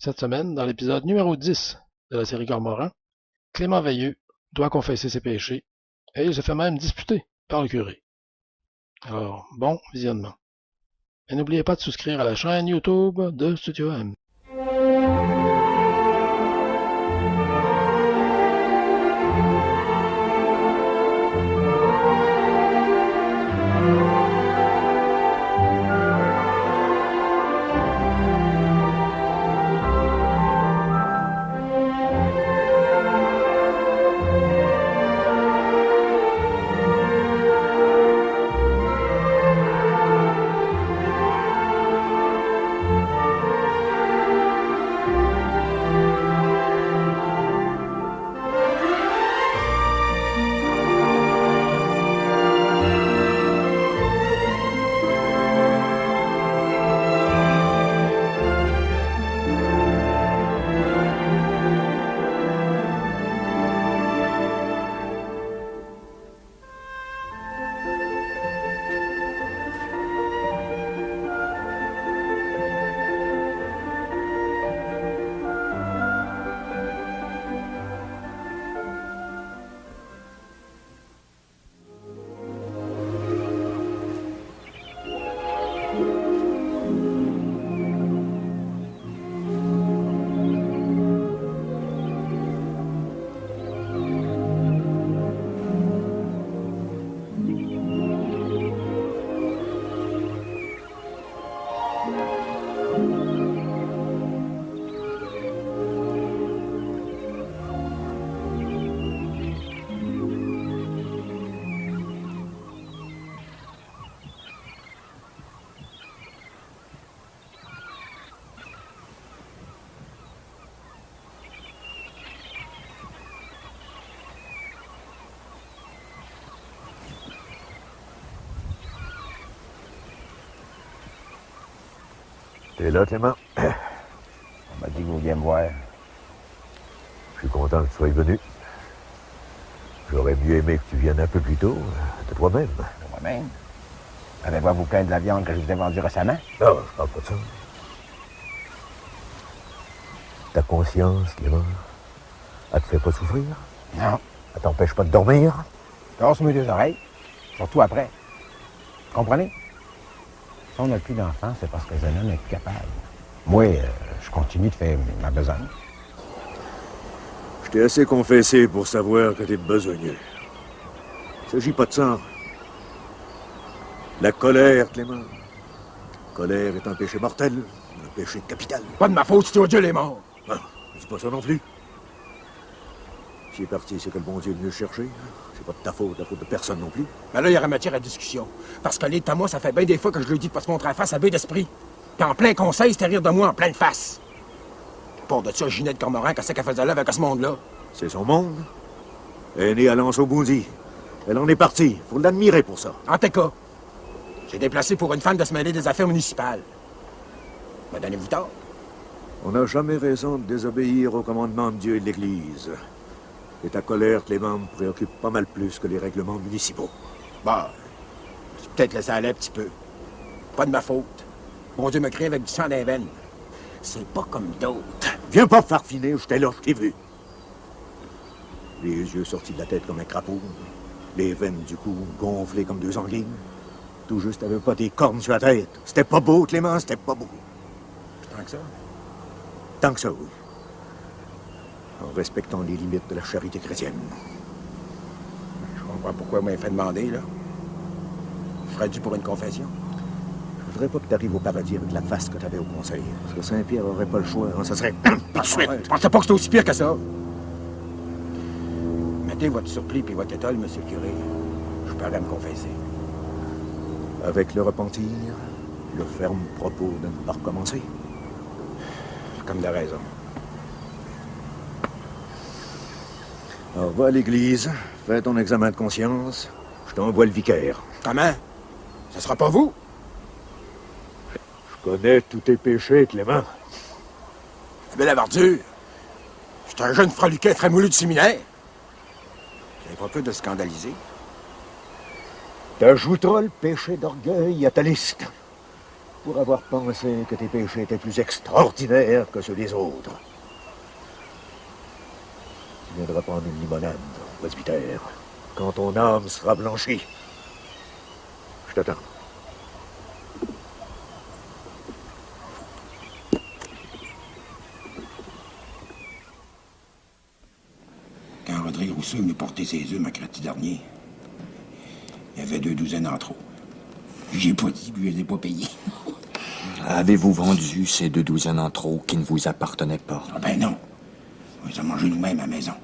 Cette semaine, dans l'épisode numéro 10 de la série Cormoran, Clément Veilleux doit confesser ses péchés et il se fait même disputer par le curé. Alors, bon visionnement. Et n'oubliez pas de souscrire à la chaîne YouTube de Studio M. T'es là, Clément? On m'a dit que vous vouliez me voir. Je suis content que tu sois venu. J'aurais mieux aimé que tu viennes un peu plus tôt, de toi-même. De moi-même. Avez-vous à vous plaindre de la viande que je vous ai vendue récemment? Non, je parle pas de ça. Ta conscience, Clément, elle te fait pas souffrir? Non. Elle t'empêche pas de dormir? Casse-moi les oreilles. Surtout après. Comprenez? Si on n'a plus d'enfants, c'est parce que Zenon n'est plus capable. Moi, je continue de faire ma besogne. Je t'ai assez confessé pour savoir que t'es besogneux. Il s'agit pas de ça. La colère, Clément. La colère est un péché mortel, un péché capital. Pas de ma faute si tu odieux les morts. Ah, c'est pas ça non plus. Si est parti, c'est que le bon Dieu est venu le chercher. C'est pas de ta faute, la faute de personne non plus. Mais là, il y aurait matière à discussion. Parce que les Thomas, ça fait bien des fois que je lui dis de pas se montrer à face à baie d'esprit. Puis en plein conseil, c'était rire de moi en pleine face. Pour de ça, Ginette Cormoran, qu'est-ce qu'elle faisait là avec ce monde-là? C'est son monde. Elle est née à Lanse-au-Boundi. Elle en est partie. Faut l'admirer pour ça. En tout cas, j'ai déplacé pour une femme de se mêler des affaires municipales. Mais donnez-vous tort. On n'a jamais raison de désobéir au commandement de Dieu et de l'Église. Et ta colère, Clément, me préoccupe pas mal plus que les règlements municipaux. Bah, j'ai peut-être laissé aller un petit peu. Pas de ma faute. Mon Dieu me crée avec du sang dans les veines. C'est pas comme d'autres. Viens pas farfiner, j'étais là, je t'ai vu. Les yeux sortis de la tête comme un crapaud. Les veines du cou gonflées comme deux anguilles. Tout juste, t'avais pas des cornes sur la tête. C'était pas beau, Clément, c'était pas beau. Tant que ça. Tant que ça, oui. En respectant les limites de la charité chrétienne. Je comprends pourquoi vous m'avez fait demander, là. Je serais dû pour une confession. Je voudrais pas que t'arrives au paradis avec la face que t'avais au conseil. Parce que Saint-Pierre aurait pas le choix, hein, ça serait tout de suite. Ouais, je pensais pas que c'était aussi pire que ça. Mettez votre surplis puis votre étole, monsieur le curé. Je peux aller me confesser. Avec le repentir, le ferme propos de ne pas recommencer. Comme de raison. Alors, va à l'église, fais ton examen de conscience, je t'envoie le vicaire. Comment? Ce sera pas vous? Je connais tous tes péchés, Clément. Belle avardure. J'étais un jeune freluquet très moulu du séminaire. J'avais pas peur de scandaliser. T'ajouteras le péché d'orgueil à ta liste. pour avoir pensé que tes péchés étaient plus extraordinaires que ceux des autres. Tu viendras prendre une limonade au presbytère quand ton âme sera blanchie. Je t'attends. Quand Rodrigue Rousseau est venu porter ses œufs mercredi dernier, il y avait 2 douzaines en trop. J'ai pas dit, puis je les ai pas payés. Avez-vous vendu ces 2 douzaines en trop qui ne vous appartenaient pas? Ah ben non. On les a mangés nous-mêmes à la maison.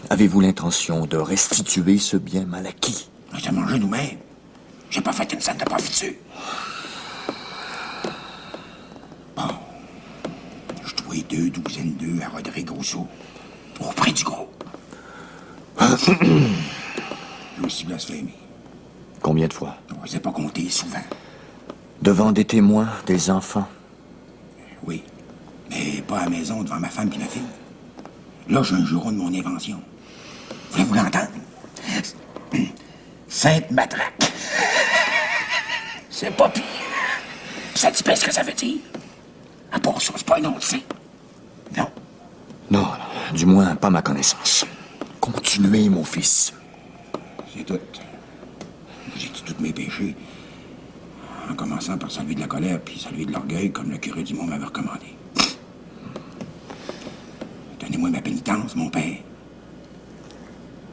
Avez-vous l'intention de restituer ce bien mal acquis? On les a mangés nous-mêmes. J'ai pas fait une scène de profit dessus. Bon. Je dois 2 douzaines d'œufs à Rodrigue Rousseau. Au prix du gros. J'ai aussi blasphémé. Combien de fois? On les a pas comptés souvent. Devant des témoins, des enfants? Oui. Mais pas à la maison devant ma femme et ma fille. Là, j'ai un juron de mon invention. Voulez-vous l'entendre? Sainte Matraque. C'est pas pire. Ça dit pas ce que ça veut dire? À part ça, c'est pas un nom de saint. Non. Non, non, du moins pas ma connaissance. Continuez, mon fils. C'est tout. J'ai dit tous mes péchés. En commençant par celui de la colère puis celui de l'orgueil, comme le curé du Mont m'avait recommandé. Donnez-moi ma pénitence, mon père.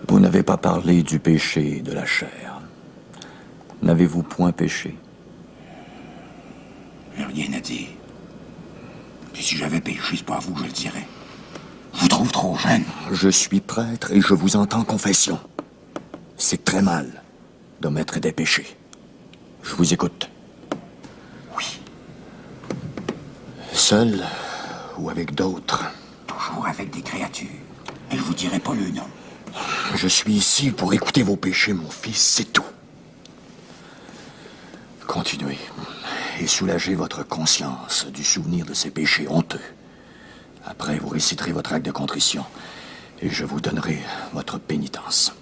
Vous n'avez pas parlé du péché de la chair. N'avez-vous point péché? J'ai rien à dire. Puis si j'avais péché, c'est pas à vous que je le dirais. Je vous trouve trop jeune. Je suis prêtre et je vous entends confession. C'est très mal d'omettre des péchés. Je vous écoute. Oui, Seul ou avec d'autres? toujours avec des créatures. Et je vous dirai pas le nom. Je suis ici pour écouter vos péchés, mon fils, c'est tout. Continuez et soulagez votre conscience du souvenir de ces péchés honteux. Après, vous réciterez votre acte de contrition et je vous donnerai votre pénitence.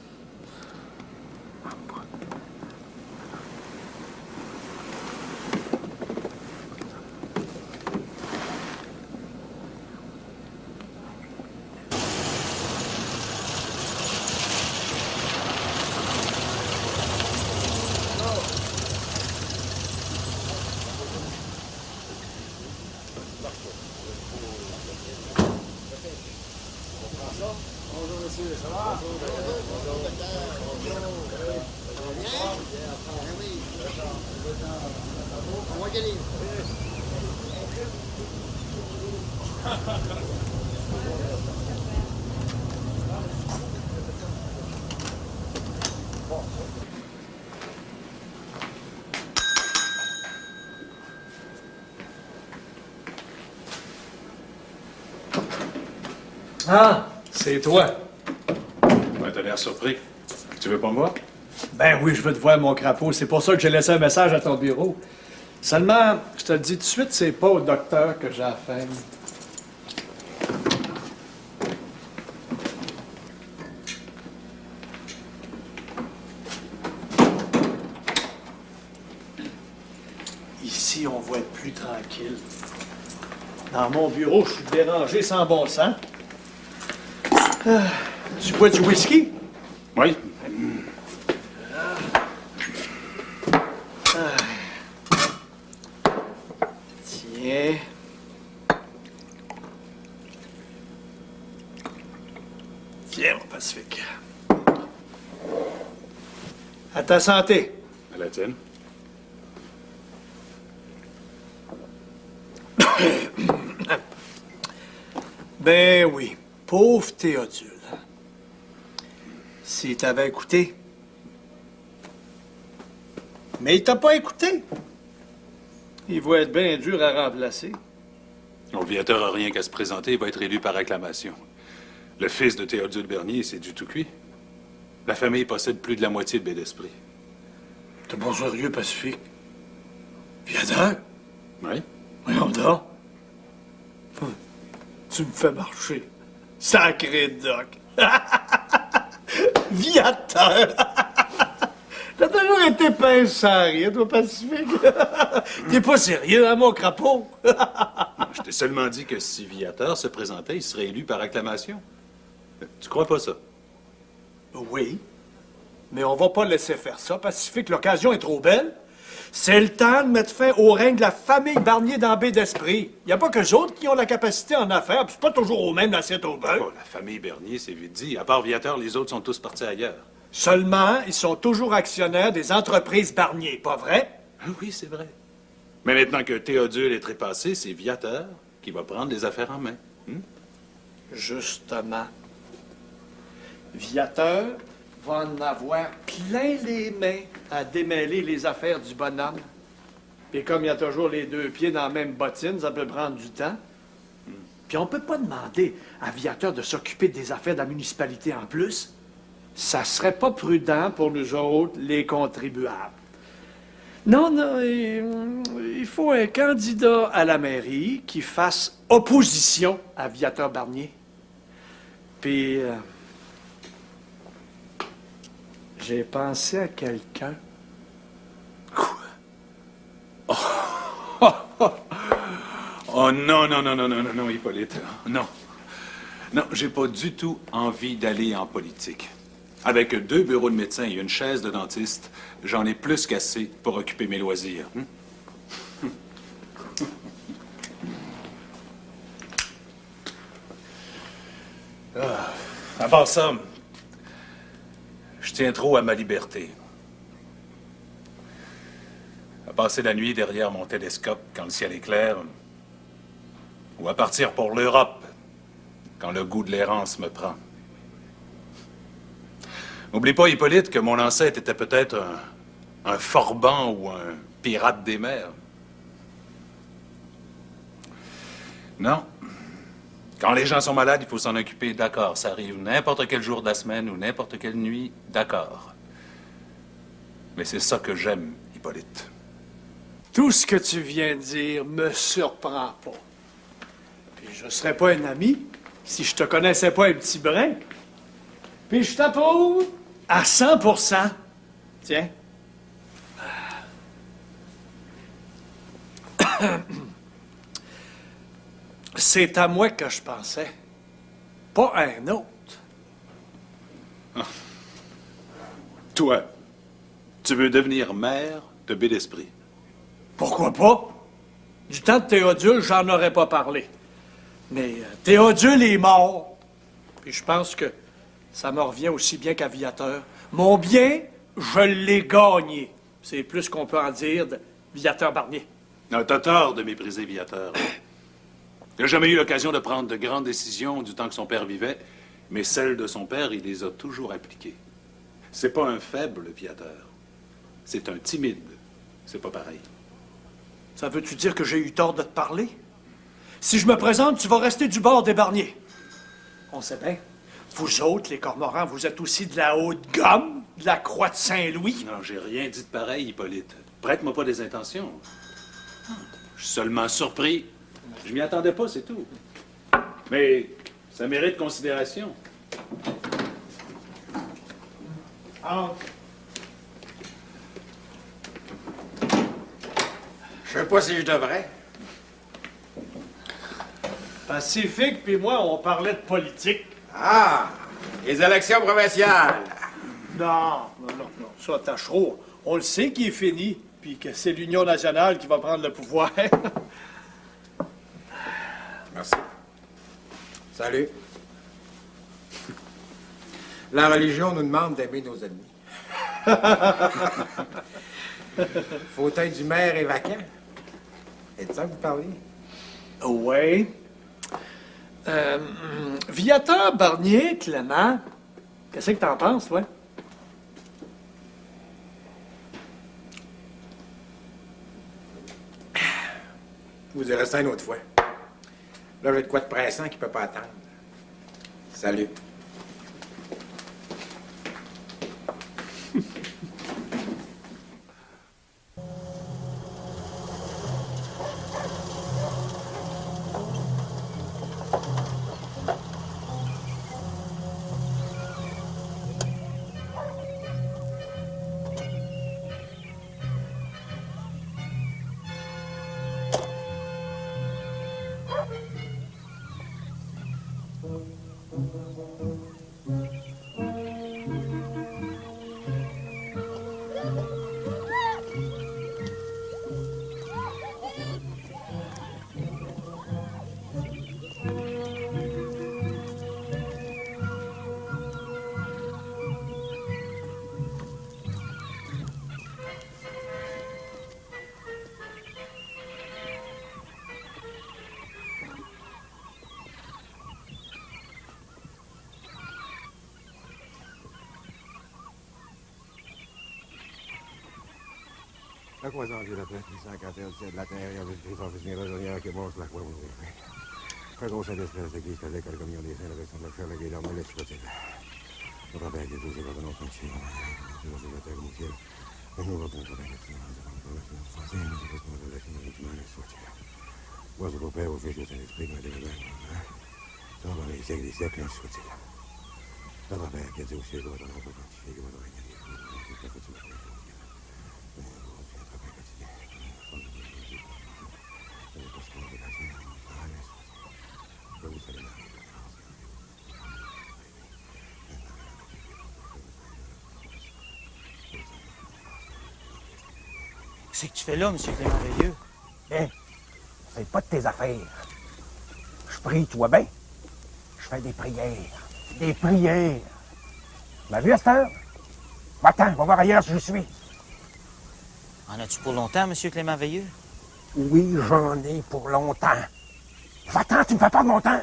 Ah, c'est toi. Ouais, t'as l'air surpris. Tu veux pas me voir? Ben oui, je veux te voir, mon crapaud. C'est pour ça que j'ai laissé un message à ton bureau. Seulement, je te le dis tout de suite, c'est pas au docteur que j'ai affaire. Ici, on va être plus tranquille. Dans mon bureau, je suis dérangé sans bon sens. Ah, tu bois du whisky? Oui. Tiens. Tiens, mon Pacifique. À ta santé. À la tienne. Ben oui, pauvre Théodule. S'il t'avait écouté. Mais il t'a pas écouté. Il va être bien dur à remplacer. Le viateur a rien qu'à se présenter, il va être élu par acclamation. Le fils de Théodule Bernier, c'est du tout cuit. La famille possède plus de la moitié de baie d'esprit. T'es bon sérieux, Pacifique. Viateur? Oui? Voyons donc. Tu me fais marcher. Sacré doc. Viateur. T'as toujours arrêté pince sans rire, toi, Pacifique. T'es pas sérieux, hein, mon crapaud? Je t'ai seulement dit que si Viateur se présentait, il serait élu par acclamation. Tu crois pas ça? Oui. Mais on va pas laisser faire ça, Pacifique. L'occasion est trop belle. C'est le temps de mettre fin au règne de la famille Barnier dans Baie d'Esprit. Y a pas que les autres qui ont la capacité en affaires, puis c'est pas toujours au même l'assiette au beurre. Oh, la famille Bernier, c'est vite dit. À part Viateur, les autres sont tous partis ailleurs. Seulement, ils sont toujours actionnaires des entreprises Barnier, pas vrai? Ah oui, c'est vrai. Mais maintenant que Théodule est trépassé, c'est Viateur qui va prendre les affaires en main. Justement. Viateur va en avoir plein les mains à démêler les affaires du bonhomme. Puis comme il y a toujours les deux pieds dans la même bottine, ça peut prendre du temps. Puis on peut pas demander à Viateur de s'occuper des affaires de la municipalité en plus. Ça serait pas prudent pour nous autres, les contribuables. Non, non, il faut un candidat à la mairie qui fasse opposition à Viateur Barnier. Puis, j'ai pensé à quelqu'un. Quoi? Oh non, non, non, non, non, non, non, Hippolyte. Non. Non, j'ai pas du tout envie d'aller en politique. Avec 2 bureaux de médecin et une chaise de dentiste, j'en ai plus qu'assez pour occuper mes loisirs. À part ça, je tiens trop à ma liberté. À passer la nuit derrière mon télescope quand le ciel est clair, ou à partir pour l'Europe quand le goût de l'errance me prend. N'oublie pas, Hippolyte, que mon ancêtre était peut-être un forban ou un pirate des mers. Non. Quand les gens sont malades, il faut s'en occuper, d'accord. Ça arrive n'importe quel jour de la semaine ou n'importe quelle nuit, d'accord. Mais c'est ça que j'aime, Hippolyte. Tout ce que tu viens de dire me surprend pas. Puis je serais pas un ami si je te connaissais pas un petit brin. Puis je t'approuve à 100%. Tiens. C'est à moi que je pensais, pas à un autre. Toi, tu veux devenir maire de Baie d'Esprit. Pourquoi pas? Du temps de Théodule, j'en aurais pas parlé. Mais Théodule est mort. Puis je pense que ça me revient aussi bien qu'à Viateur. Mon bien, je l'ai gagné. C'est plus qu'on peut en dire de Viateur Barnier. Non, t'as tort de mépriser Viateur. Il n'a jamais eu l'occasion de prendre de grandes décisions du temps que son père vivait, mais celles de son père, il les a toujours appliquées. C'est pas un faible, Viateur. C'est un timide. C'est pas pareil. Ça veut-tu dire que j'ai eu tort de te parler? Si je me présente, tu vas rester du bord des Barniers. On sait bien. Vous autres, les Cormorans, vous êtes aussi de la Haute-Gomme, de la Croix de Saint-Louis. Non, j'ai rien dit de pareil, Hippolyte. Prête-moi pas des intentions. Je suis seulement surpris. Je m'y attendais pas, c'est tout. Mais ça mérite considération. Je sais pas si je devrais. Pacifique puis moi, on parlait de politique. Ah, les élections provinciales. Non. Ça, Tachereau, on le sait qu'il est fini, puis que c'est l'Union nationale qui va prendre le pouvoir. Merci. Salut. La religion nous demande d'aimer nos ennemis. Fauteuil du maire est vacant. C'est de ça que vous parliez? Oui. Viateur Barnier, Clément, qu'est-ce que t'en penses, toi? Vous y restez une autre fois. Là, j'ai de quoi de pressant qui peut pas attendre. Salut. La croisade de la plaine, 114 de la terre, avec les officiers résilients qui montent la croix. Faisons cette espèce d'église avec le camion des ailes, avec son faire la guerre, mais laisse-le-t-il. Le rappel que tous ces revenants sont chiés, nous sommes la terre au ciel, et nous revenons pour la nation, nous avons la français, nous avons la nation du mal, soit-il. Moi, je vous père, au fait, je suis un esprit, mais des rebelles, ça va les siècles des siècles, soit-il. Le rappel qui a dit au ciel, on va pas quantifier, on va rien dire, c'est pas que tu m'as dit. Qu'est-ce que tu fais là, monsieur Clément Veilleux? Hein? C'est pas de tes affaires. Je prie, tu vois bien? Je fais des prières. Des prières. Tu m'as vu à cette heure? Va-t'en, va voir ailleurs si je suis. En as-tu pour longtemps, monsieur Clément Veilleux? Oui, j'en ai pour longtemps. Va-t'en, tu me fais pas de mon temps.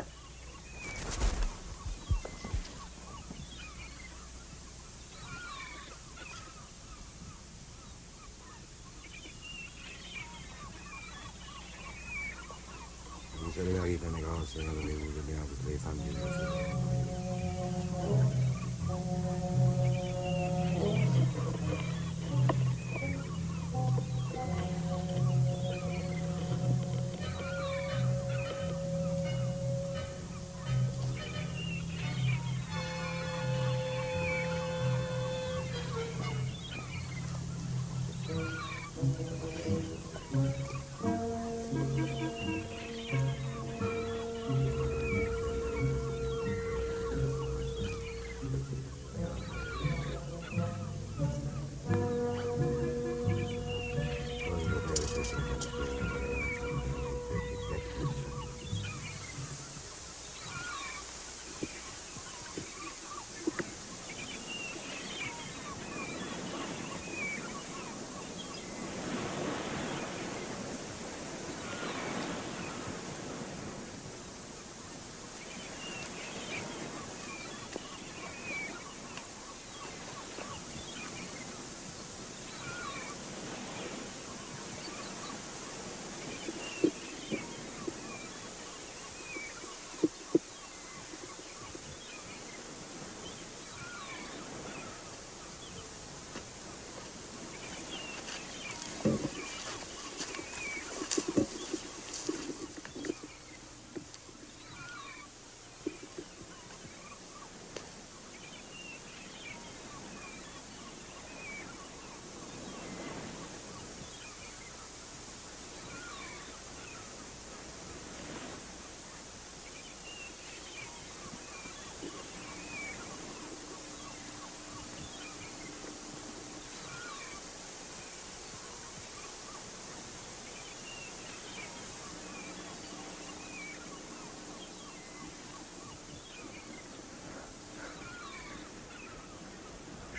Vous savez la vérité, mes grands seigneurs, vous de bien toutes les femmes du monde.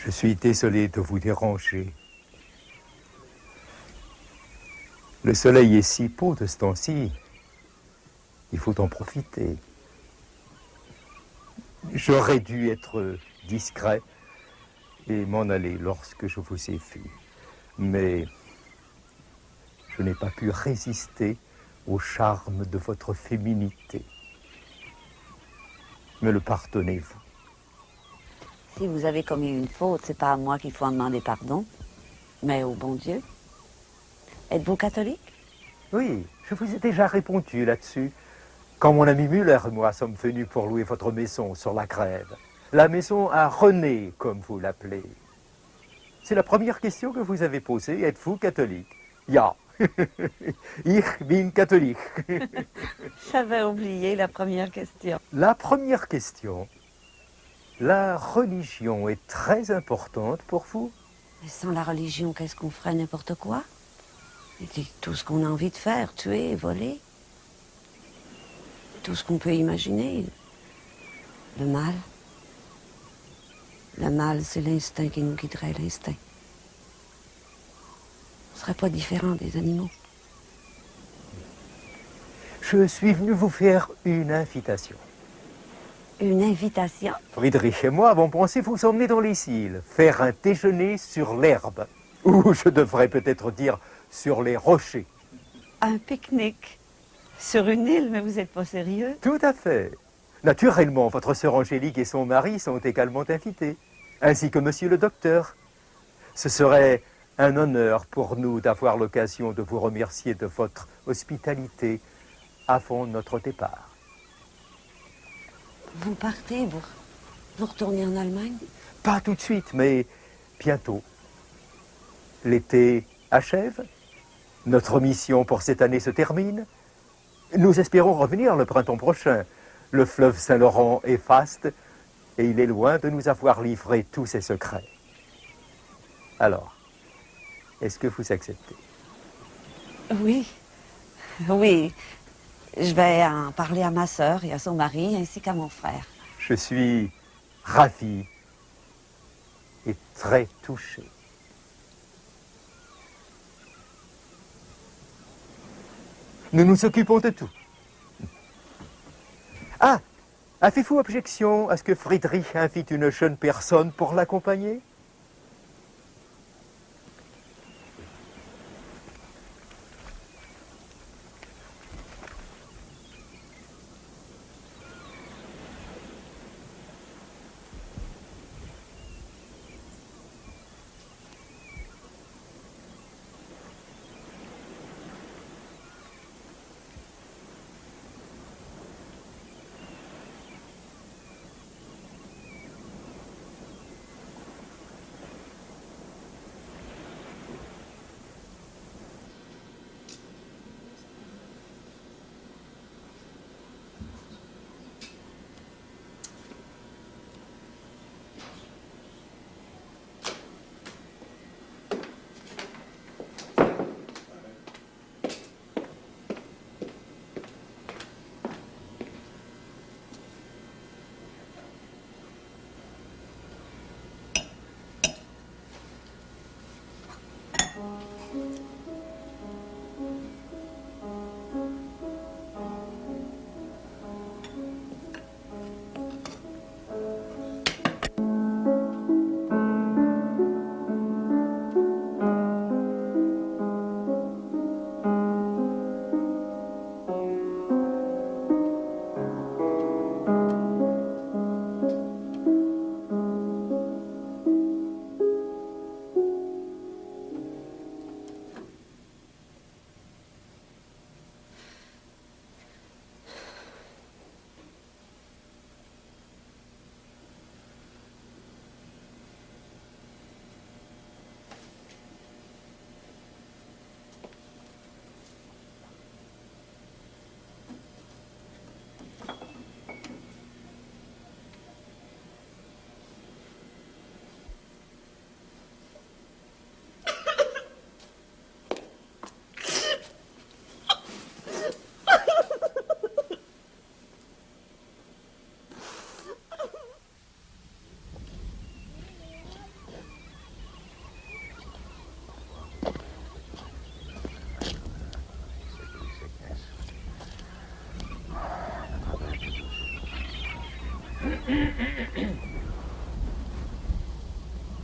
Je suis désolé de vous déranger. Le soleil est si beau de ce temps-ci. Il faut en profiter. J'aurais dû être discret et m'en aller lorsque je vous ai vu. Mais je n'ai pas pu résister au charme de votre féminité. Me le pardonnez-vous? Si vous avez commis une faute, c'est pas à moi qu'il faut en demander pardon, mais au bon Dieu. Êtes-vous catholique? Oui, je vous ai déjà répondu là-dessus. Quand mon ami Muller et moi sommes venus pour louer votre maison sur la Grève. La maison à René, comme vous l'appelez. C'est la première question que vous avez posée. Êtes-vous catholique? Ja, Ich bin catholique. J'avais oublié la première question. La première question. La religion est très importante pour vous? Mais sans la religion, qu'est-ce qu'on ferait? N'importe quoi? Et tout ce qu'on a envie de faire, tuer, voler. Tout ce qu'on peut imaginer. Le mal. Le mal, c'est l'instinct qui nous guiderait, l'instinct. On ne serait pas différent des animaux. Je suis venu vous faire une invitation. Une invitation? Friedrich et moi avons pensé vous emmener dans les îles, faire un déjeuner sur l'herbe. Ou je devrais peut-être dire sur les rochers. Un pique-nique? Sur une île, mais vous n'êtes pas sérieux? Tout à fait. Naturellement, votre sœur Angélique et son mari sont également invités, ainsi que monsieur le docteur. Ce serait un honneur pour nous d'avoir l'occasion de vous remercier de votre hospitalité avant notre départ. Vous partez, vous retournez en Allemagne? Pas tout de suite, mais bientôt. L'été achève. Notre mission pour cette année se termine. Nous espérons revenir le printemps prochain. Le fleuve Saint-Laurent est vaste et il est loin de nous avoir livré tous ses secrets. Alors, est-ce que vous acceptez? Oui, oui. Je vais en parler à ma sœur et à son mari, ainsi qu'à mon frère. Je suis ravi et très touché. Nous nous occupons de tout. Ah, avez-vous objection à ce que Friedrich invite une jeune personne pour l'accompagner?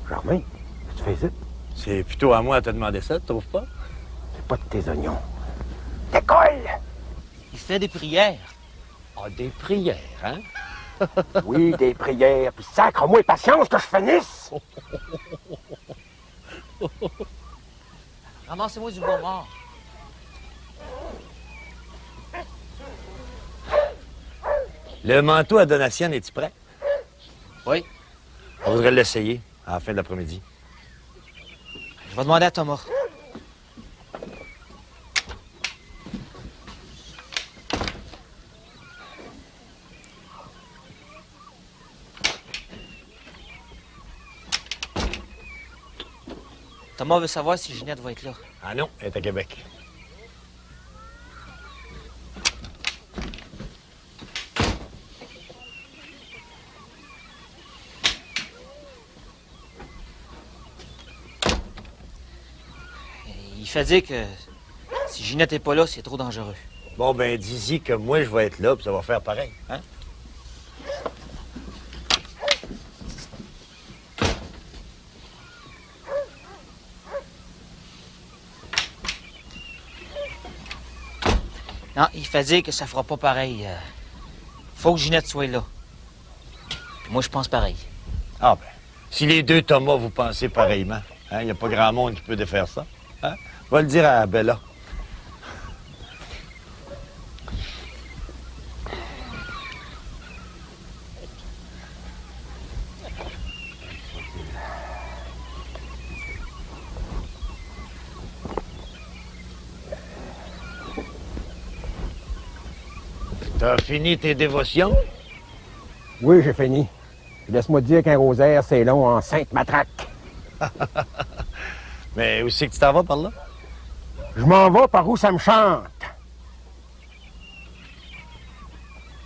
Germain, qu'est-ce que tu fais ici? C'est plutôt à moi de te demander ça, tu trouves pas? C'est pas de tes oignons. Décolle! Il fait des prières. Ah, des prières, hein? Oui, des prières, puis sacre-moi patience que je finisse! Ramassez-moi du bois mort. Le manteau à Donatienne, es-tu prêt? Oui. On voudrait l'essayer à la fin de l'après-midi. Je vais demander à Thomas. Thomas veut savoir si Ginette va être là. Ah non, elle est à Québec. Il fait dire que si Ginette est pas là, c'est trop dangereux. Bon, ben, dis-y que moi, je vais être là, puis ça va faire pareil, hein? Non, il fait dire que ça fera pas pareil. Faut que Ginette soit là. Puis moi, je pense pareil. Ah ben, si les deux Thomas, vous pensez pareillement, hein, il n'y a pas grand monde qui peut défaire ça. Hein? Va le dire à Bella. T'as fini tes dévotions? Oui, j'ai fini. Laisse-moi te dire qu'un rosaire, c'est long en sainte matraque. Mais où c'est que tu t'en vas par là? Je m'en vais par où ça me chante.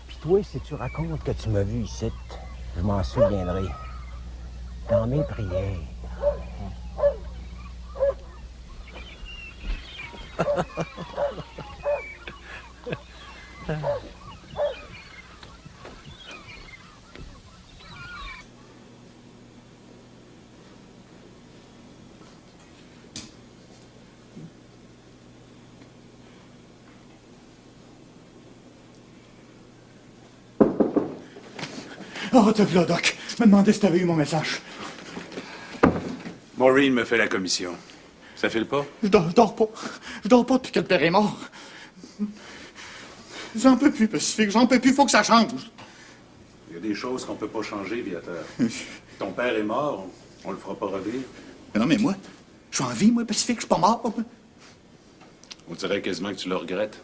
Puis toi, si tu racontes que tu m'as vu ici, je m'en souviendrai. Dans mes prières. Oh, te voilà, Doc. Je me demandais si t'avais eu mon message. Maureen me fait la commission. Ça file pas? Je dors pas. Je dors pas depuis que le père est mort. J'en peux plus, Pacifique. J'en peux plus. Faut que ça change. Il y a des choses qu'on peut pas changer, Viateur. Ton père est mort, on le fera pas revivre. Mais non, mais moi, je suis en vie, moi, Pacifique. Je suis pas mort, papa. On dirait quasiment que tu le regrettes.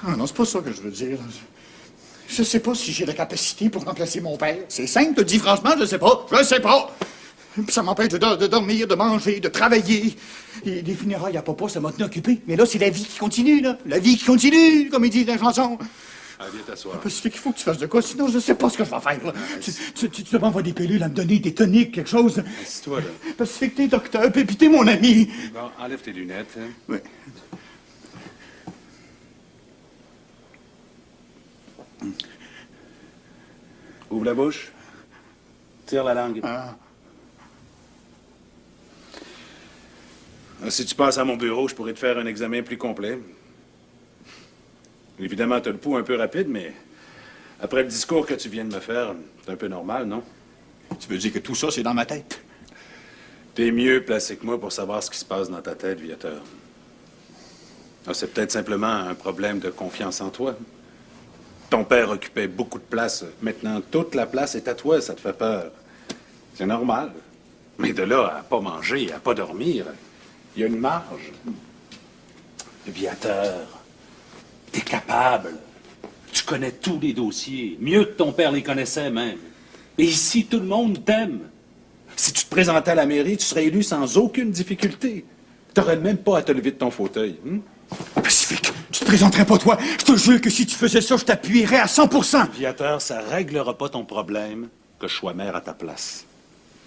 Ah non, c'est pas ça que je veux dire. Je sais pas si j'ai la capacité pour remplacer mon père. C'est simple, te dis franchement, je sais pas. Je sais pas. Puis ça m'empêche de dormir, de manger, de travailler. Et des funérailles à papa, ça m'a tenu occupé. Mais là, c'est la vie qui continue, là. La vie qui continue, comme ils disent dans la chanson. Ah, viens t'asseoir. Pacifique, il faut que tu fasses de quoi, sinon je sais pas ce que je vais faire. Là. Tu devrais envoyer des pilules à me donner, des toniques, quelque chose. Assis-toi, là. Pacifique, t'es docteur, puis t'es mon ami. Bon, enlève tes lunettes. Hein. Oui. Ouvre la bouche. Tire la langue. Ah. Si tu passes à mon bureau, je pourrais te faire un examen plus complet. Évidemment, tu as le pouls un peu rapide, mais après le discours que tu viens de me faire, c'est un peu normal, non? Tu veux dire que tout ça, c'est dans ma tête? T'es mieux placé que moi pour savoir ce qui se passe dans ta tête, Viateur. Ah, c'est peut-être simplement un problème de confiance en toi. Ton père occupait beaucoup de place. Maintenant, toute la place est à toi, ça te fait peur. C'est normal. Mais de là à pas manger, à pas dormir, il y a une marge. Viateur, t'es capable. Tu connais tous les dossiers, mieux que ton père les connaissait même. Et ici, tout le monde t'aime. Si tu te présentais à la mairie, tu serais élu sans aucune difficulté. T'aurais même pas à te lever de ton fauteuil. Pacifique, tu te présenterais pas, toi. Je te jure que si tu faisais ça, je t'appuierais à 100%. Viateur, ça réglera pas ton problème que je sois maire à ta place.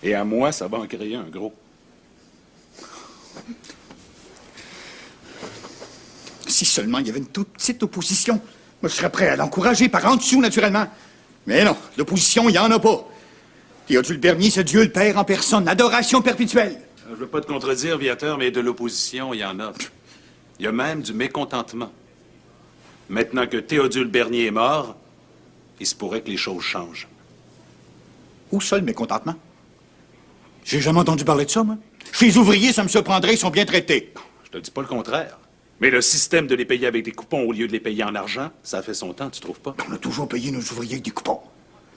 Et à moi, ça va en créer un gros. Si seulement il y avait une toute petite opposition, moi, je serais prêt à l'encourager par en dessous, naturellement. Mais non, l'opposition, il n'y en a pas. Théodule Bernier, c'est Dieu le Père en personne, adoration perpétuelle. Je veux pas te contredire, Viateur, mais de l'opposition, il y en a. Il y a même du mécontentement. Maintenant que Théodule Bernier est mort, il se pourrait que les choses changent. Où ça, le mécontentement? J'ai jamais entendu parler de ça, moi. Chez les ouvriers, ça me surprendrait, ils sont bien traités. Je te dis pas le contraire. Mais le système de les payer avec des coupons au lieu de les payer en argent, ça fait son temps, tu trouves pas? On a toujours payé nos ouvriers avec des coupons.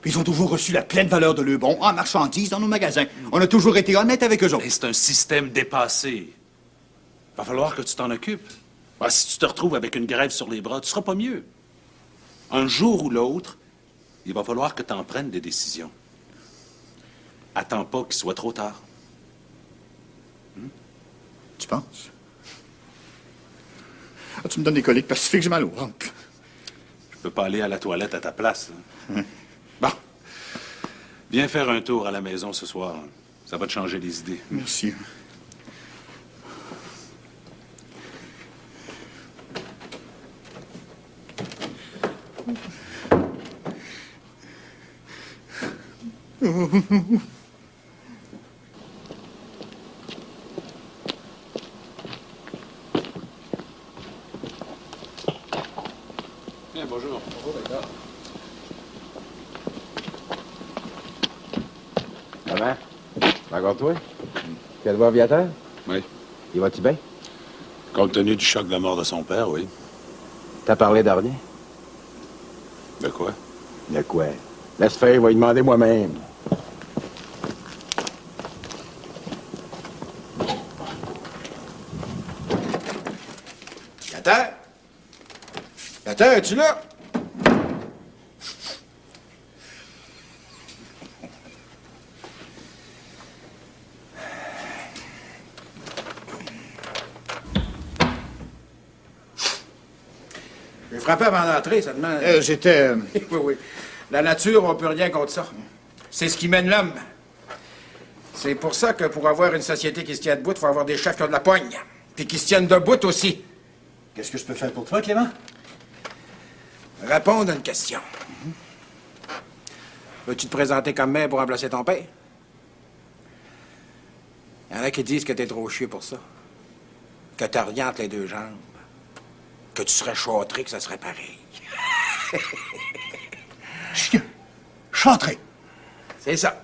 Puis ils ont toujours reçu la pleine valeur de leur bon en marchandises dans nos magasins. On a toujours été honnêtes avec eux autres. Mais c'est un système dépassé. Va falloir que tu t'en occupes. Ah, si tu te retrouves avec une grève sur les bras, tu seras pas mieux. Un jour ou l'autre, il va falloir que tu en prennes des décisions. Attends pas qu'il soit trop tard. Tu penses? Ah, tu me donnes des coliques parce que j'ai mal au ventre. Je peux pas aller à la toilette à ta place. Hein? Bon. Viens faire un tour à la maison ce soir. Ça va te changer les idées. Merci. Bien, bonjour. Bonjour, d'accord. Comment? Encore toi? Tu as le voir Viateur? Oui. Il va-tu bien? Compte tenu du choc de la mort de son père, oui. T'as parlé de rien? De quoi? De quoi? Laisse faire, il va y demander moi-même. Viateur? Viateur, es-tu là? J'ai frappé avant d'entrer, ça demande... J'étais... Oui, oui. La nature, on peut rien contre ça. C'est ce qui mène l'homme. C'est pour ça que pour avoir une société qui se tient debout, il faut avoir des chefs qui ont de la poigne. Puis qui se tiennent debout aussi. Qu'est-ce que je peux faire pour toi, Clément? Répondre à une question. Veux-tu te présenter comme maire pour remplacer ton père? Il y en a qui disent que t'es trop chieux pour ça. Que t'as rien entre les deux jambes. Que tu serais châtré, que ça serait pareil. Chien. Châtré. C'est ça.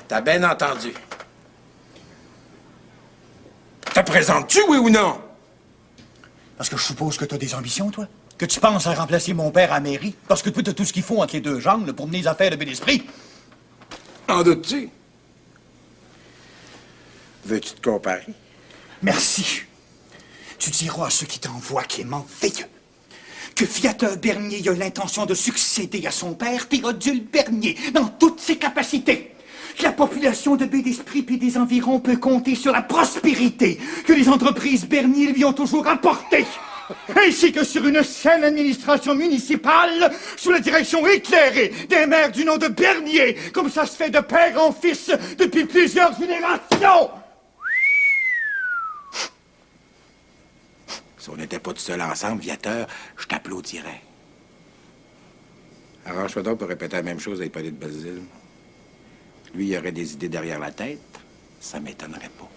T'as bien entendu. Te présentes-tu, oui ou non? Parce que je suppose que t'as des ambitions, toi? Que tu penses à remplacer mon père à la mairie? Parce que toi, t'as tout ce qu'il faut entre les deux jambes là, pour mener les affaires de bel esprit? En doutes-tu? Veux-tu te comparer? Merci. Tu diras à ceux qui t'envoient, Clément Veilleux, que Viateur Bernier a l'intention de succéder à son père, Théodule Bernier, dans toutes ses capacités. Que la population de Baie d'Esprit puis des environs peut compter sur la prospérité que les entreprises Bernier lui ont toujours apportée. Ainsi que sur une saine administration municipale sous la direction éclairée des maires du nom de Bernier, comme ça se fait de père en fils depuis plusieurs générations. Si on n'était pas tout seul ensemble, Viateur, je t'applaudirais. Arrange-toi donc pour répéter la même chose à Hippolyte Basile. Lui, il aurait des idées derrière la tête. Ça m'étonnerait pas.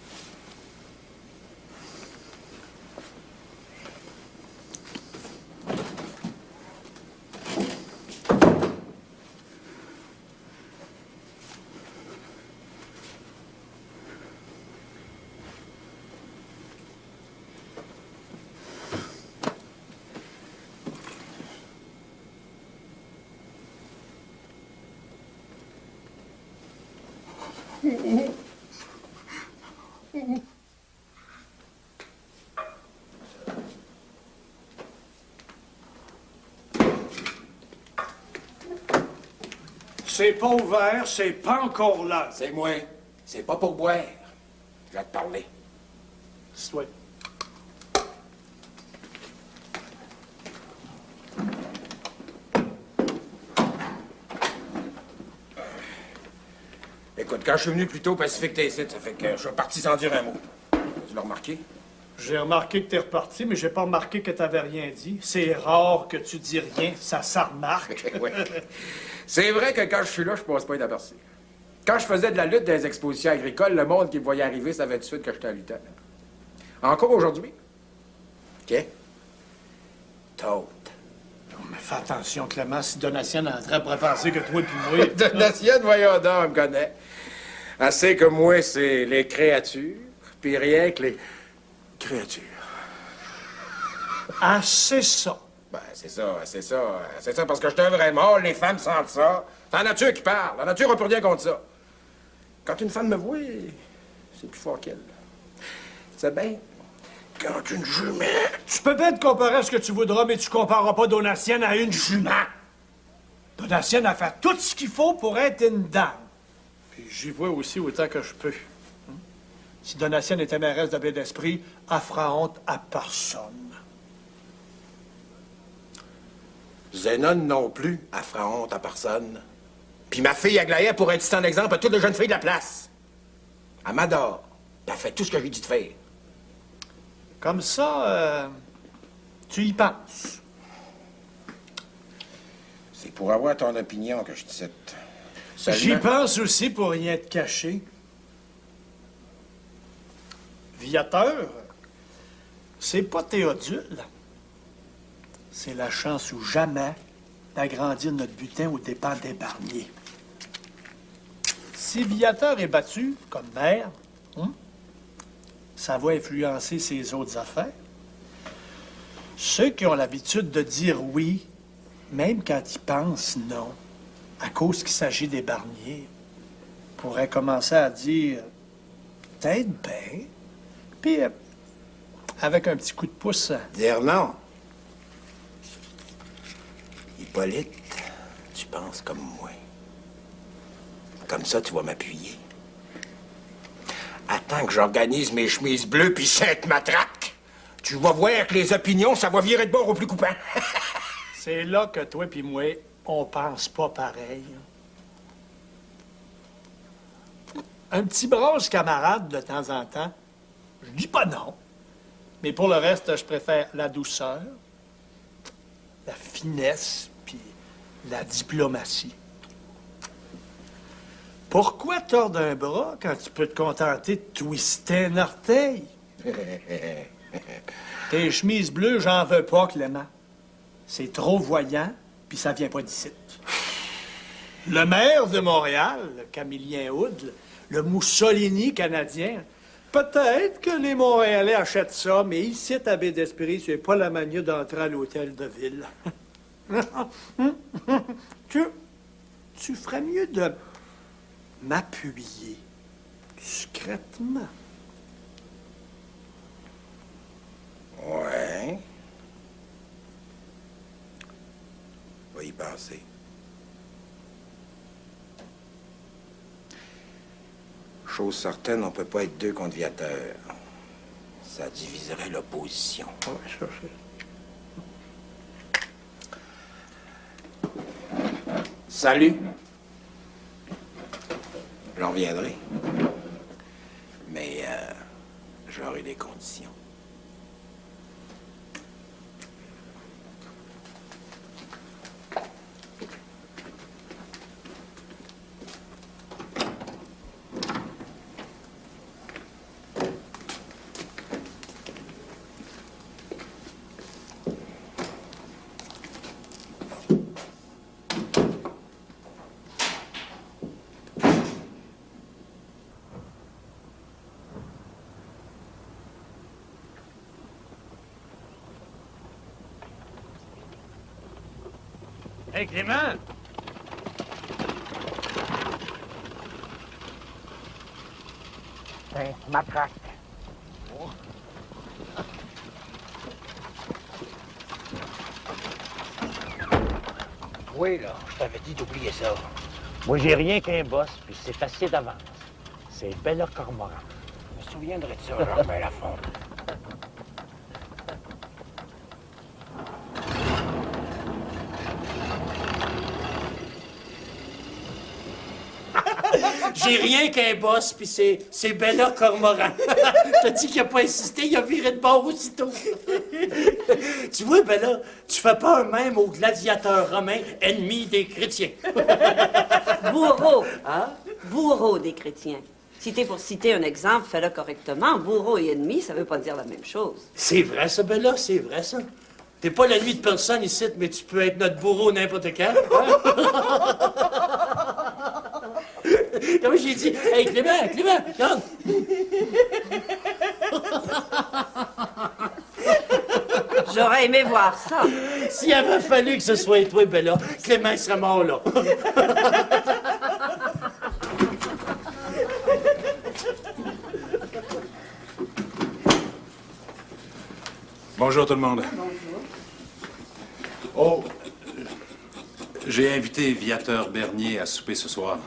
C'est pas ouvert, c'est pas encore là. C'est moi. C'est pas pour boire. Je vais te parler. Soit. Écoute, quand je suis venu plus tôt, Pacifique t'es ici, ça fait que je suis parti sans dire un mot. Tu l'as remarqué? J'ai remarqué que t'es reparti, mais j'ai pas remarqué que t'avais rien dit. C'est rare que tu dis rien, ça remarque. Ouais. C'est vrai que quand je suis là, je passe pas inaperçu. Quand je faisais de la lutte dans les expositions agricoles, le monde qui me voyait arriver savait tout de suite que j'étais un lutteur. Encore aujourd'hui. OK? Taupe. Mais fais attention, Clément, si Donatienne entrait, pourrait penser que toi et moi... Donatienne, voyons donc, elle me connaît. Elle sait que moi, c'est les créatures, puis rien que les créatures. Ah, c'est ça. Ben, c'est ça. C'est ça, parce que je suis un vrai mâle, les femmes sentent ça. C'est la nature qui parle. La nature n'a plus rien contre ça. Quand une femme me voit, c'est plus fort qu'elle. Tu sais bien, quand une jument... Tu peux bien te comparer à ce que tu voudras, mais tu compareras pas Donatienne à une jument. Donatienne a fait tout ce qu'il faut pour être une dame. Puis j'y vois aussi autant que je peux. Si Donatienne était mairesse de Baie-d'Esprit, elle fera honte à personne. Zénon non plus, elle fera honte à personne. Puis ma fille Aglaïa pourrait être un exemple à toutes les jeunes filles de la place. Elle m'adore. Puis elle fait tout ce que j'ai dit de faire. Comme ça, tu y penses. C'est pour avoir ton opinion que je dis ça. J'y pense aussi pour rien te cacher. Viateur, c'est pas Théodule. C'est la chance ou jamais d'agrandir notre butin aux dépens des Barnier. Si Viateur est battu comme maire, ça va influencer ses autres affaires. Ceux qui ont l'habitude de dire oui, même quand ils pensent non, à cause qu'il s'agit des Barnier, pourraient commencer à dire peut-être bien, puis avec un petit coup de pouce. Dire non. Hippolyte, tu penses comme moi. Comme ça, tu vas m'appuyer. Attends que j'organise mes chemises bleues puis cette matraque. Tu vas voir que les opinions, ça va virer de bord au plus coupant. C'est là que toi puis moi, on pense pas pareil. Un petit brosse camarade de temps en temps, je dis pas non. Mais pour le reste, je préfère la douceur, la finesse, puis la diplomatie. Pourquoi tordre un bras quand tu peux te contenter de twister un orteil? Tes chemises bleues, j'en veux pas, Clément. C'est trop voyant, puis ça vient pas d'ici. Le maire de Montréal, Camillien Houd, le Mussolini canadien, peut-être que les Montréalais achètent ça, mais ici, à Baie-d'Esprit, c'est pas la manière d'entrer à l'hôtel de ville. Tu ferais mieux de m'appuyer discrètement. Ouais. Va y penser. Chose certaine, on peut pas être deux contre Viateur. Ça diviserait l'opposition. Salut. J'en reviendrai. Mais j'aurai des conditions. Hey, Clément! Ben, matraque. Oh. Oui, là, je t'avais dit d'oublier ça. Moi, j'ai rien qu'un boss, puis c'est assez d'avance. C'est Bella Cormoran. Je me souviendrai de ça, je remets la fonte. J'ai rien qu'un boss, puis c'est Bella Cormoran. Je te dis qu'il n'a pas insisté, il a viré de bord aussitôt. Tu vois, Bella, tu fais peur même aux gladiateurs romains, ennemis des chrétiens. Bourreau, hein? Bourreau des chrétiens. Si t'es pour citer un exemple, fais-le correctement. Bourreau et ennemi, ça veut pas dire la même chose. C'est vrai, ça, Bella, c'est vrai, ça. T'es pas l'ennemi de personne ici, mais tu peux être notre bourreau n'importe quand. Hein? Comme j'ai dit, hey, Clément, regarde. J'aurais aimé voir ça. S'il avait fallu que ce soit toi, Bella, Clément serait mort là. Bonjour tout le monde. Bonjour. Oh, j'ai invité Viateur Bernier à souper ce soir.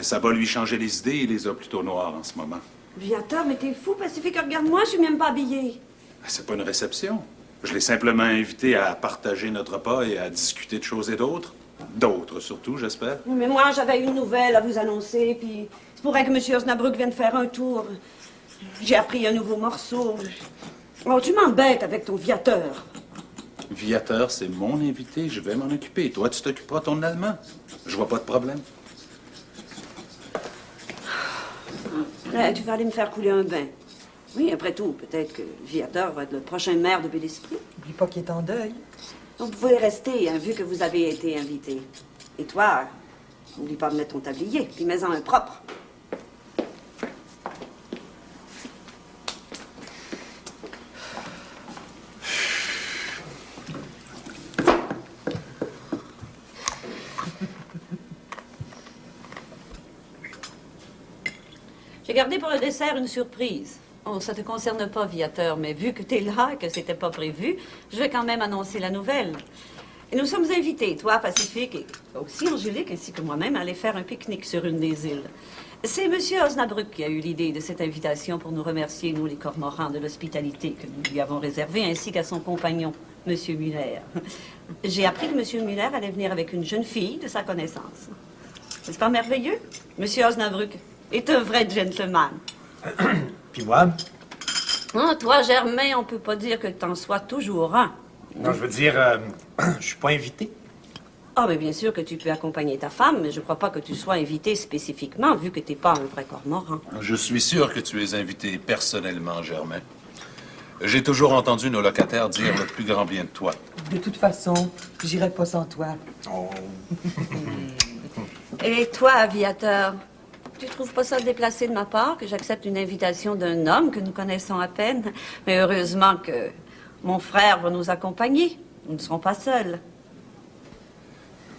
Ça va lui changer les idées, il les a plutôt noires en ce moment. Viateur, mais t'es fou, Pacifique, regarde-moi, je suis même pas habillée. C'est pas une réception. Je l'ai simplement invité à partager notre repas et à discuter de choses et d'autres. D'autres, surtout, j'espère. Mais moi, j'avais une nouvelle à vous annoncer, puis c'est pour que M. Osnabrück vienne faire un tour. J'ai appris un nouveau morceau. Oh, tu m'embêtes avec ton viateur. Viateur, c'est mon invité, je vais m'en occuper. Toi, tu t'occuperas de ton allemand. Je vois pas de problème. Tu vas aller me faire couler un bain. Oui, après tout, peut-être que le viateur va être le prochain maire de Bel-Esprit. N'oublie pas qu'il est en deuil. Donc, vous pouvez rester, hein, vu que vous avez été invité. Et toi, n'oublie pas de mettre ton tablier, puis mets-en un propre. J'ai gardé pour le dessert une surprise. Oh, ça te concerne pas, Viateur, mais vu que t'es là et que c'était pas prévu, je vais quand même annoncer la nouvelle. Et nous sommes invités, toi, Pacifique, et aussi Angélique, ainsi que moi-même, à aller faire un pique-nique sur une des îles. C'est M. Osnabrück qui a eu l'idée de cette invitation pour nous remercier, nous, les Cormorans, de l'hospitalité que nous lui avons réservée, ainsi qu'à son compagnon, M. Muller. J'ai appris que M. Muller allait venir avec une jeune fille de sa connaissance. N'est-ce pas merveilleux? M. Osnabrück est un vrai gentleman. Puis moi? Ah, toi, Germain, on peut pas dire que t'en sois toujours un. Non, je veux dire, je suis pas invité. Ah, mais bien sûr que tu peux accompagner ta femme, mais je crois pas que tu sois invité spécifiquement, vu que t'es pas un vrai cormoran. Je suis sûr que tu es invité personnellement, Germain. J'ai toujours entendu nos locataires dire le plus grand bien de toi. De toute façon, j'irai pas sans toi. Oh. Et toi, aviateur, tu trouves pas ça déplacé de ma part que j'accepte une invitation d'un homme que nous connaissons à peine? Mais heureusement que mon frère va nous accompagner. Nous ne serons pas seuls.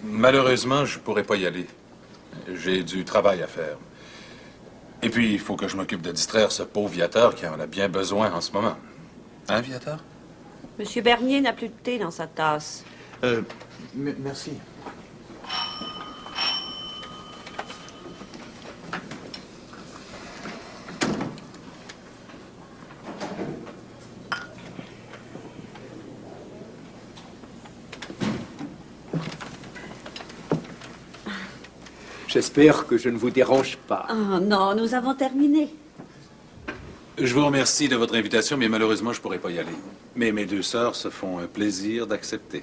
Malheureusement, je pourrais pas y aller. J'ai du travail à faire. Et puis, il faut que je m'occupe de distraire ce pauvre Viateur qui en a bien besoin en ce moment. Hein, Viateur? Monsieur Bernier n'a plus de thé dans sa tasse. Merci. J'espère que je ne vous dérange pas. Oh non, nous avons terminé. Je vous remercie de votre invitation, mais malheureusement, je pourrais pas y aller. Mais mes deux sœurs se font un plaisir d'accepter.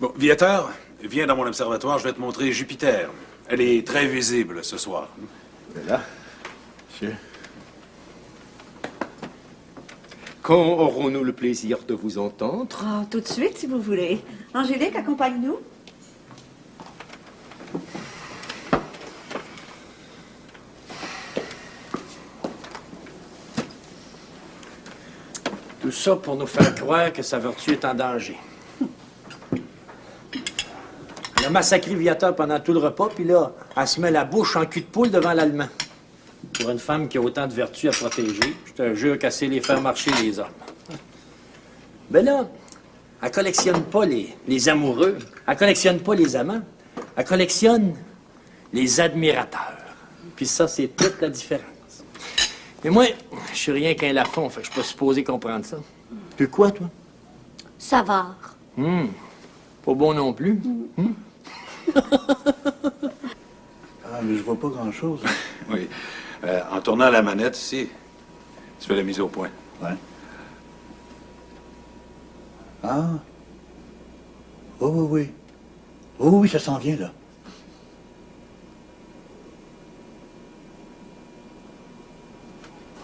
Bon, Viateur, viens dans mon observatoire, je vais te montrer Jupiter. Elle est très visible ce soir. Là, monsieur. Quand aurons-nous le plaisir de vous entendre? Oh, tout de suite, si vous voulez. Angélique, accompagne-nous. Tout ça pour nous faire croire que sa vertu est en danger. Elle a massacré Viateur pendant tout le repas, puis là, elle se met la bouche en cul de poule devant l'Allemand. Pour une femme qui a autant de vertus à protéger, je te jure qu'elle sait les faire marcher, les hommes. Ben là, elle collectionne pas les amoureux, elle collectionne pas les amants, elle collectionne les admirateurs. Puis ça, c'est toute la différence. Mais moi, je suis rien qu'un lafon, fait que je suis pas supposé comprendre ça. Tu quoi, toi? Savard. Pas bon non plus. Ah, mais je vois pas grand-chose. Oui. En tournant la manette ici, tu fais la mise au point. Ouais. Ah. Oui, oui, oui. Oh, oui, ça s'en vient, là.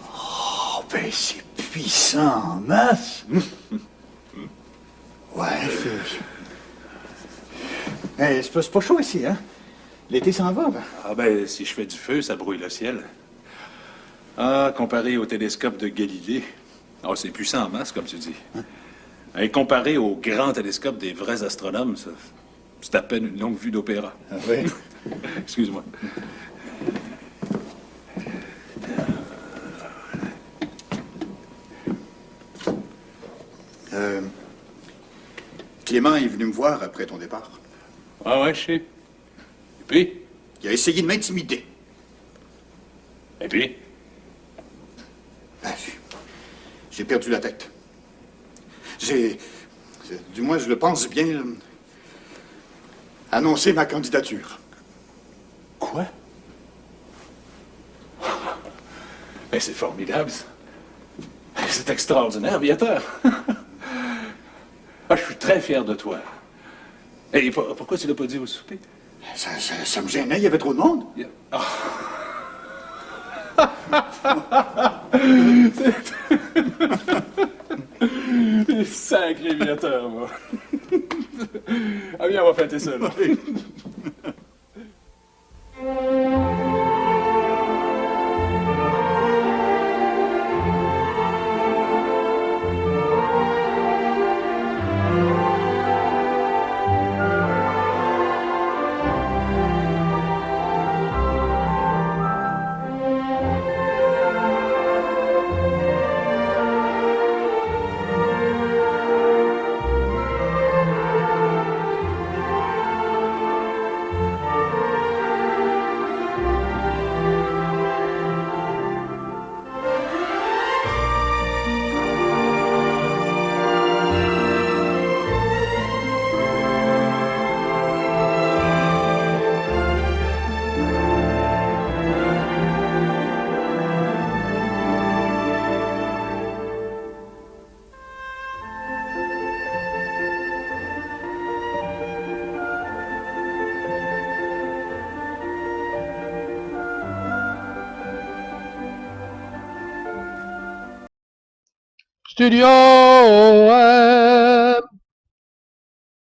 Oh, ben, c'est puissant en masse. Ouais, mais c'est pas chaud ici, hein? L'été s'en va, ben. Ah ben, si je fais du feu, ça brouille le ciel. Ah, comparé au télescope de Galilée. Ah, c'est puissant en masse, comme tu dis. Et comparé au grand télescope des vrais astronomes, ça, c'est à peine une longue vue d'opéra. Ah oui? Excuse-moi. Clément est venu me voir après ton départ. Ah ouais, je sais. Et puis? Il a essayé de m'intimider. Et puis? Ben, j'ai perdu la tête. Du moins, je le pense bien, annoncé ma candidature. Quoi? Mais c'est formidable, ça. C'est extraordinaire, Viateur. Ah, je suis très fier de toi. Et pourquoi tu l'as pas dit au souper? Ça me gênait, il y avait trop de monde. Sacré Viateur, moi. Ah bien, on va fêter ça, là. Studio